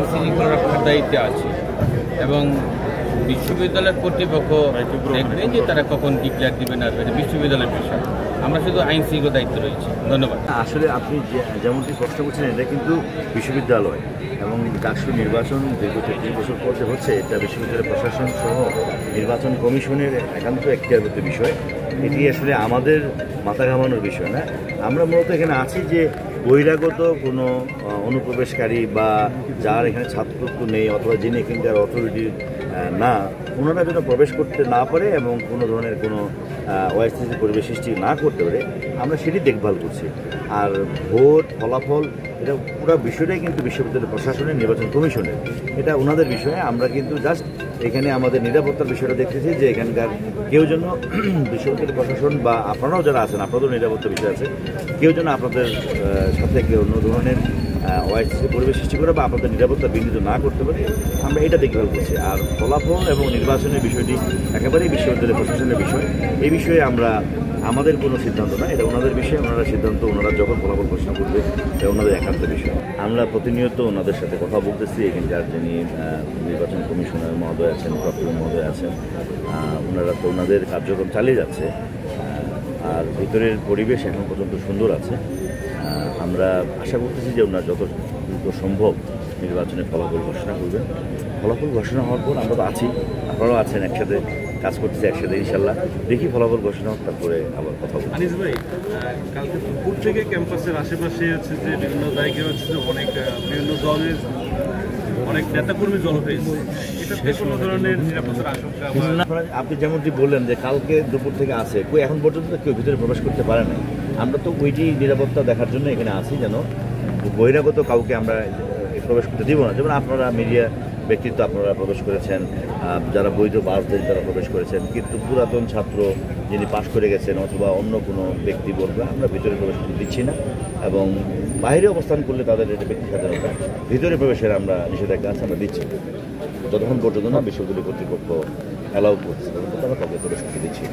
শৃঙ্খলা রক্ষার দায়িত্বে আছে এবং বিশ্ববিদ্যালয়ের কর্তৃপক্ষ দেখবেন যে তারা কখন ডিক্লেয়ার দিবে না দেবে, বিশ্ববিদ্যালয়ের বিষয়। আমরা শুধু আইন শৃঙ্খলা দায়িত্ব রয়েছে। ধন্যবাদ। আসলে আপনি যেমনটি প্রশ্ন করছেন, এটা কিন্তু বিশ্ববিদ্যালয় এবং ডাকসু নির্বাচন দীর্ঘ ৩৩ বছর পর যে হচ্ছে, এটা বিশ্ববিদ্যালয় প্রশাসন সহ নির্বাচন কমিশনের একান্ত এখতিয়ারভুক্ত বিষয়। এটি আসলে আমাদের মাথা ঘামানোর বিষয় না। আমরা মূলত এখানে আছি যে বহিরাগত কোনো অনুপ্রবেশকারী বা যার এখানে ছাত্রত্ব নেই অথবা যিনি এখানকার অথরিটি না, ওনারা যেন প্রবেশ করতে না পারে এবং কোনো ধরনের কোনো অস্থিতিশীল পরিবেশ সৃষ্টি না করতে পারে, আমরা সেটি দেখভাল করছি। আর ভোট ফলাফল এটা পুরো বিষয়টাই কিন্তু বিশ্ববিদ্যালয় প্রশাসনের, নির্বাচন কমিশনের, এটা ওনাদের বিষয়ে। আমরা কিন্তু জাস্ট এখানে আমাদের নিরাপত্তার বিষয়টা দেখতেছি যে এখানকার কেউ যেন বিশ্ববিদ্যালয় প্রশাসন বা আপনারাও যারা আছেন, আপনাদেরও নিরাপত্তা বিষয় আছে, কেউ যেন আপনাদের সাথে কেউ অন্য ধরনের অস্থিতিশীল পরিবেশ সৃষ্টি করে বা আপনাদের নিরাপত্তা বিঘ্নিত না করতে পারে, আমরা এটা দেখভাল করছি। আর ফলাফল এবং নির্বাচনের বিষয়টি একেবারেই বিশ্ববিদ্যালয় প্রশাসনের বিষয়। এই বিষয়ে আমাদের কোনো সিদ্ধান্ত না, এটা ওনাদের বিষয়। ওনারা সিদ্ধান্ত, ওনারা যখন ফলাফল ঘোষণা করবে এটা ওনাদের একান্ত বিষয়। আমরা প্রতিনিয়ত ওনাদের সাথে কথা বলতেছি। এখানকার যিনি নির্বাচন কমিশনার মহোদয় আছেন, প্রক্টর মহোদয় আছেন, ওনারা তো ওনাদের কার্যক্রম চালিয়ে যাচ্ছে। আর ভিতরের পরিবেশ এখন পর্যন্ত সুন্দর আছে। আমরা আশা করতেছি যে ওনারা যত দ্রুত সম্ভব নির্বাচনের ফলাফল ঘোষণা করবেন। ফলাফল ঘোষণা হওয়ার পর আমরা তো আছি, আপনারাও আছেন, একসাথে কাজ করতেছি একসাথে। ইনশাল্লাহ দেখি ফলাফল ঘোষণা হোক, তারপরে আবার কথা বলবো। আনিস ভাই, কালকে দুপুর থেকে ক্যাম্পাসের আশেপাশে হচ্ছে যে বিভিন্ন জায়গায় হচ্ছে যে অনেক বিভিন্ন দলের অনেক নেতাকর্মী জড়ো হয়েছে, এটা কোনো ধরনের নিরাপত্তার আশঙ্কা? আপনি যেমনটি বললেন যে কালকে দুপুর থেকে আছে, এখন পর্যন্ত কেউ ভিতরে প্রবেশ করতে পারে নাই। আমরা তো ওইটি নিরাপত্তা দেখার জন্য এখানে আছি, যেন বহিরাগত কাউকে আমরা প্রবেশ করতে দিব না। যেমন আপনারা মিডিয়া ব্যক্তিত্ব আপনারা প্রবেশ করেছেন, যারা বৈধ পাসদের তারা প্রবেশ করেছেন, কিন্তু পুরাতন ছাত্র যিনি পাশ করে গেছেন অথবা অন্য কোনো ব্যক্তি বলবে আমরা ভিতরে প্রবেশ করতে দিচ্ছি না। এবং বাইরে অবস্থান করলে তাদের এটা ব্যক্তি স্বাধীনতা, ভিতরে প্রবেশের আমরা নিষেধাজ্ঞা আছে, আমরা দিচ্ছি যতক্ষণ পর্যন্ত না বিশ্ববিদ্যালয় কর্তৃপক্ষ অ্যালাউ করছে, ততক্ষণ আমরা কাউকে প্রবেশ করতে দিচ্ছি।